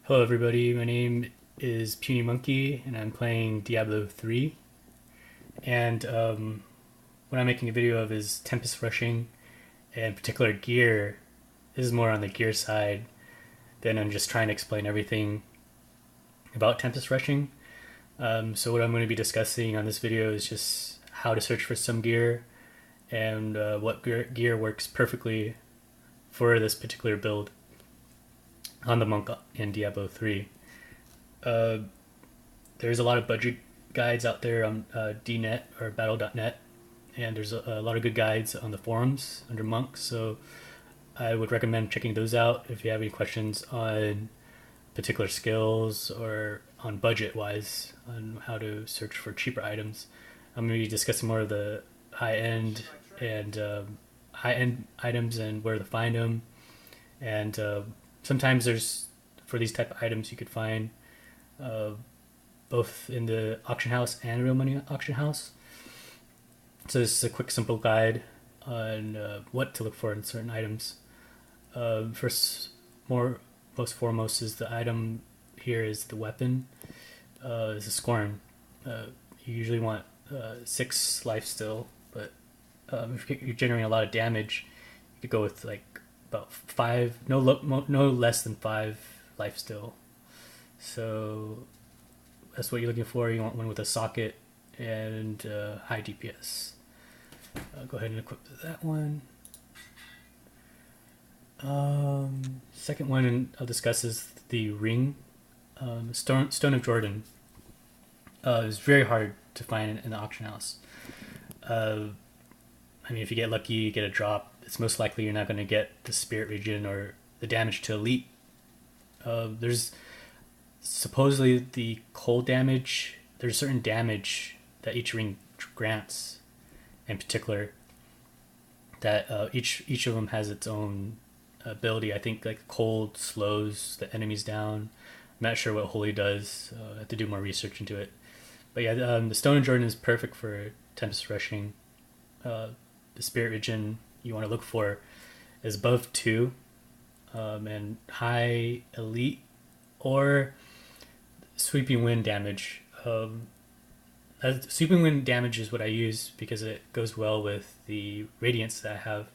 Hello everybody, my name is Puny Monkey and I'm playing Diablo 3 and what I'm making a video of is Tempest rushing and particular gear. This is more on the gear side than I'm just trying to explain everything about Tempest rushing. So what I'm going to be discussing on this video is just how to search for some gear and what gear works perfectly for this particular build on the monk in Diablo 3. Uh, there's a lot of budget guides out there on DNet or battle.net, and there's a lot of good guides on the forums under monk, so I would recommend checking those out if you have any questions on particular skills or on budget wise on how to search for cheaper items. I'm going to be discussing more of the high end and high end items and where to find them, and sometimes there's for these type of items you could find uh, both in the auction house and real money auction house. So this is a quick, simple guide on what to look for in certain items. First, most foremost is the item here is the weapon. Is a scorn. You usually want 6 life still, but if you're generating a lot of damage, you could go with like about 5, no less than 5 life still. So that's what you're looking for. You want one with a socket and high DPS. Go ahead and equip that one. Second one I'll discuss is the ring. Stone of Jordan. It's very hard to find in the auction house. I mean, if you get lucky, you get a drop. It's most likely you're not going to get the spirit region or the damage to elite. There's supposedly the cold damage. There's certain damage that each ring grants, in particular. That each of them has its own ability. I think like cold slows the enemies down. I'm not sure what holy does. I have to do more research into it. But yeah, the Stone of Jordan is perfect for Tempest rushing. The spirit region you want to look for is above 2, and high elite or sweeping wind damage. Sweeping wind damage is what I use because it goes well with the radiance that I have,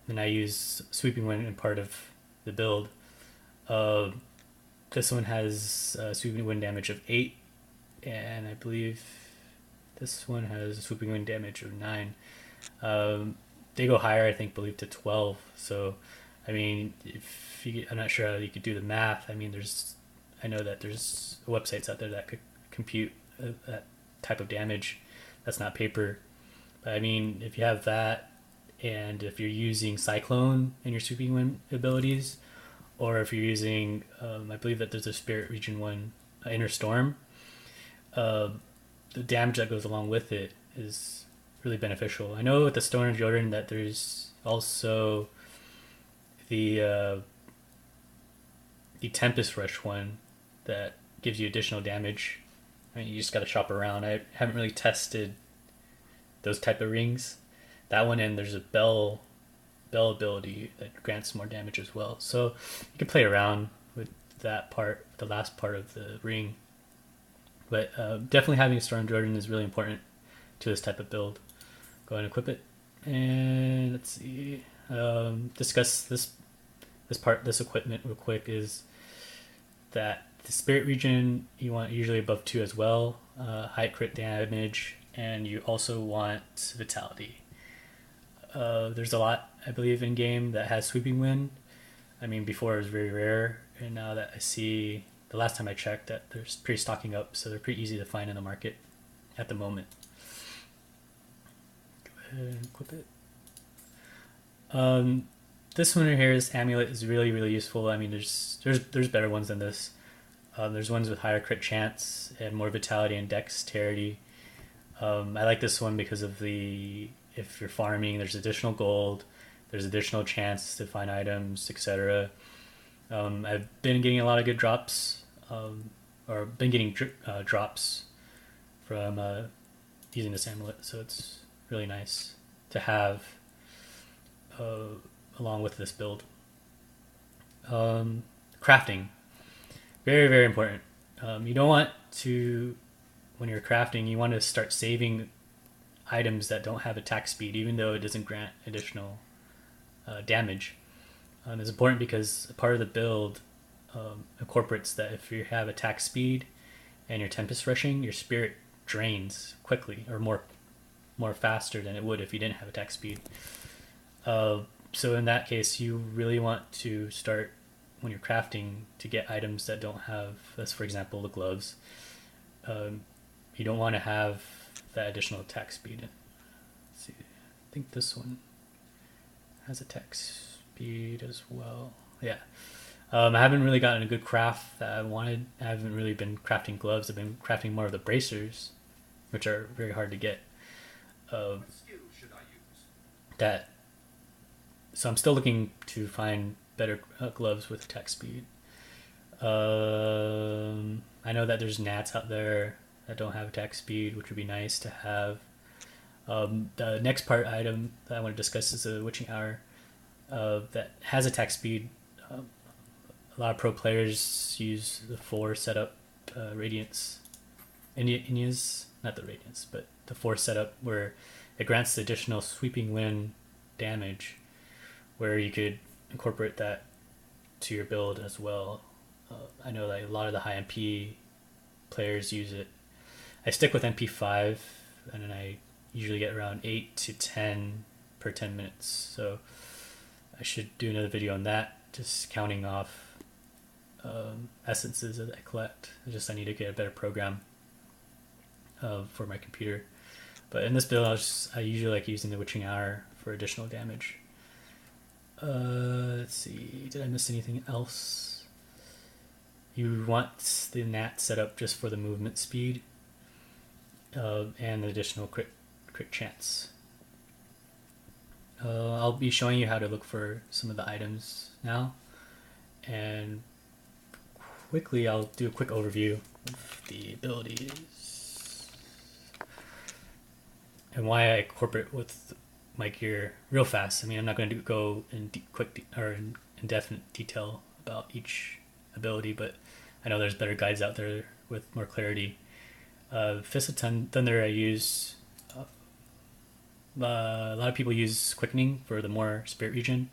and I use sweeping wind in part of the build. Uh, this one has sweeping wind damage of 8, and I believe this one has sweeping wind damage of 9. They go higher, I think, believe to 12. So, I mean, I'm not sure how you could do the math. I mean, I know that there's websites out there that could compute that type of damage. That's not paper. But I mean, if you have that, and if you're using Cyclone in your sweeping wind abilities, or if you're using, I believe that there's a Spirit Region one, Inner Storm. Uh, the damage that goes along with it is really beneficial. I know with the Stone of Jordan that there's also the Tempest Rush one that gives you additional damage. I mean, you just gotta shop around. I haven't really tested those type of rings. That one, and there's a bell ability that grants more damage as well. So you can play around with that part, the last part of the ring. But definitely having a Storm Jordan is really important to this type of build. Go ahead and equip it, and let's see. Discuss this equipment real quick. Is that the spirit region you want usually above 2 as well, high crit damage, and you also want vitality. There's a lot I believe in game that has sweeping wind. I mean, before it was very rare, and now that I see, the last time I checked, that they're pretty stocking up, so they're pretty easy to find in the market at the moment. Go ahead and equip it. This one here, this amulet, is really useful. I mean, there's better ones than this. There's ones with higher crit chance and more vitality and dexterity. I like this one because of if you're farming, there's additional gold, there's additional chance to find items, etc. I've been getting a lot of good drops, or been getting drops from using this amulet, so it's really nice to have along with this build. crafting. Very, very important. You don't want to, when you're crafting, you want to start saving items that don't have attack speed, even though it doesn't grant additional damage. It's important because part of the build incorporates that if you have attack speed and you're Tempest rushing, your spirit drains quickly or more faster than it would if you didn't have attack speed. So in that case, you really want to start when you're crafting to get items that don't have, as for example, the gloves. You don't want to have that additional attack speed. Let's see, I think this one has attack speed as well. Yeah. I haven't really gotten a good craft that I wanted. I haven't really been crafting gloves. I've been crafting more of the bracers, which are very hard to get. What skill should I use? So I'm still looking to find better gloves with attack speed. I know that there's gnats out there that don't have attack speed, which would be nice to have. The next part item that I want to discuss is the Witching Hour that has attack speed. A lot of pro players use the 4 setup Radiance. Inya's, not the Radiance, but the 4 setup where it grants the additional sweeping wind damage, where you could incorporate that to your build as well. I know that a lot of the high MP players use it. I stick with MP5, and then I usually get around 8 to 10 per 10 minutes. So I should do another video on that, just counting off essences that I collect. I need to get a better program for my computer. But in this build, I usually like using the Witching Hour for additional damage. Let's see, did I miss anything else? You want the gnat set up just for the movement speed and the additional crit chance. I'll be showing you how to look for some of the items now, and quickly I'll do a quick overview of the abilities and why I incorporate with my gear real fast. I mean, I'm not going to go in indefinite detail about each ability, but I know there's better guides out there with more clarity. Fist of Thunder I use. A lot of people use Quickening for the more spirit regen.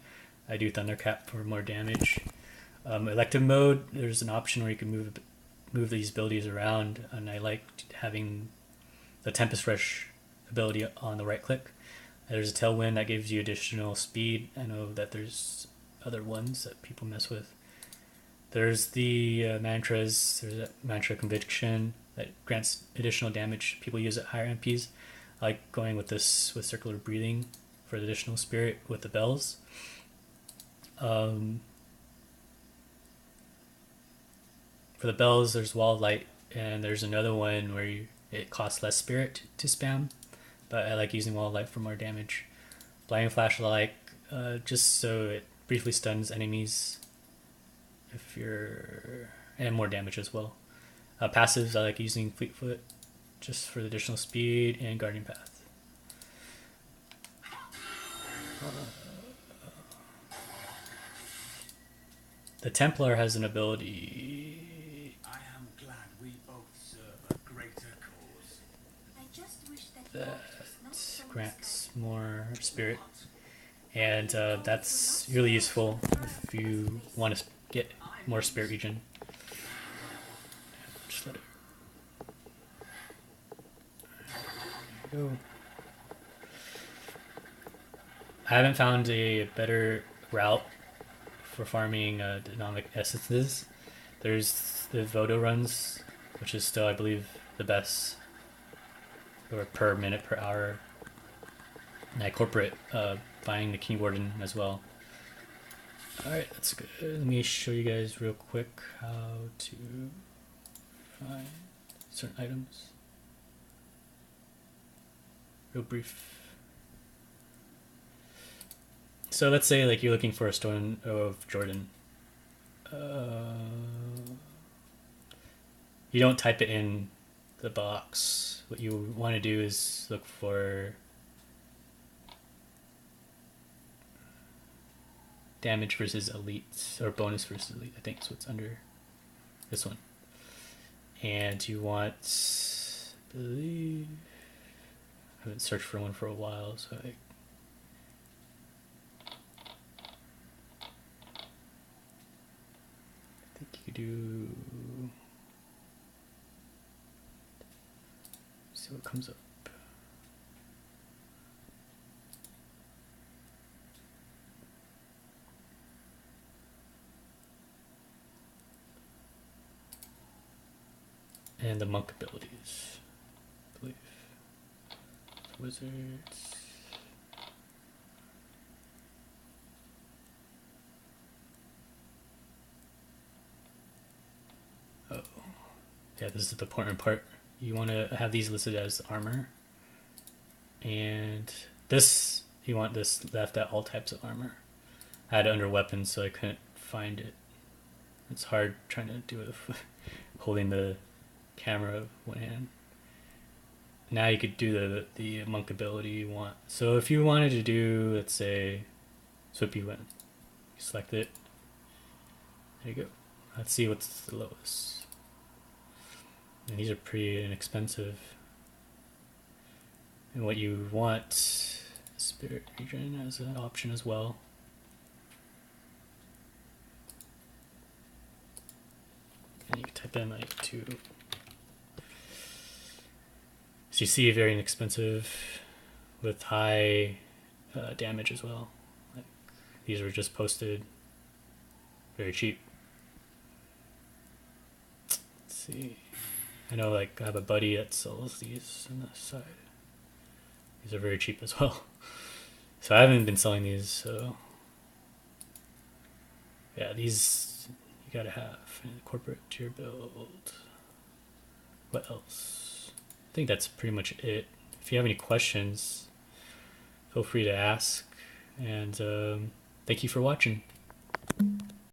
I do Thundercap for more damage. Elective mode, there's an option where you can move these abilities around, and I like having the Tempest Rush ability on the right click. There's a Tailwind that gives you additional speed. I know that there's other ones that people mess with. There's the mantras. There's a mantra Conviction that grants additional damage. People use it higher MPs. I like going with this with Circular Breathing for the additional spirit with the bells. For the bells, there's Wall of Light, and there's another one where it costs less spirit to spam, but I like using Wall of Light for more damage. Blinding Flash I like just so it briefly stuns enemies and more damage as well. Passives, I like using Fleetfoot just for the additional speed, and Guardian Path. The Templar has an ability that grants more spirit, and that's really useful if you want to get more spirit regen. Just let it go. I haven't found a better route for farming dynamic essences. There's the Vodo runs, which is still, I believe, the best, or per minute per hour. And I incorporate buying the King Warden as well. Alright, that's good. Let me show you guys real quick how to find certain items. Real brief. So let's say like you're looking for a Stone of Jordan. You don't type it in the box. What you want to do is look for damage versus elite, or bonus versus elite, I think is what's under this one. And you want, I believe, I haven't searched for one for a while, so I think you could do, see what comes up. And the monk abilities, I believe. Wizards. Oh, yeah, this is the important part. You want to have these listed as armor. And this, you want this left at all types of armor. I had it under weapons, so I couldn't find it. It's hard trying to do it with holding the camera with one hand. Now you could do the monk ability you want. So if you wanted to do, let's say, Swippy Win, you select it. There you go. Let's see what's the lowest. And these are pretty inexpensive. And what you want, Spirit Region as an option as well. And you can type in like 2. So you see, very inexpensive with high damage as well. Like, these were just posted very cheap. Let's see. I know, like, I have a buddy that sells these on the side. These are very cheap as well. So I haven't been selling these, so yeah, these you gotta have. Incorporate to your build. What else? I think that's pretty much it. If you have any questions, feel free to ask. And thank you for watching.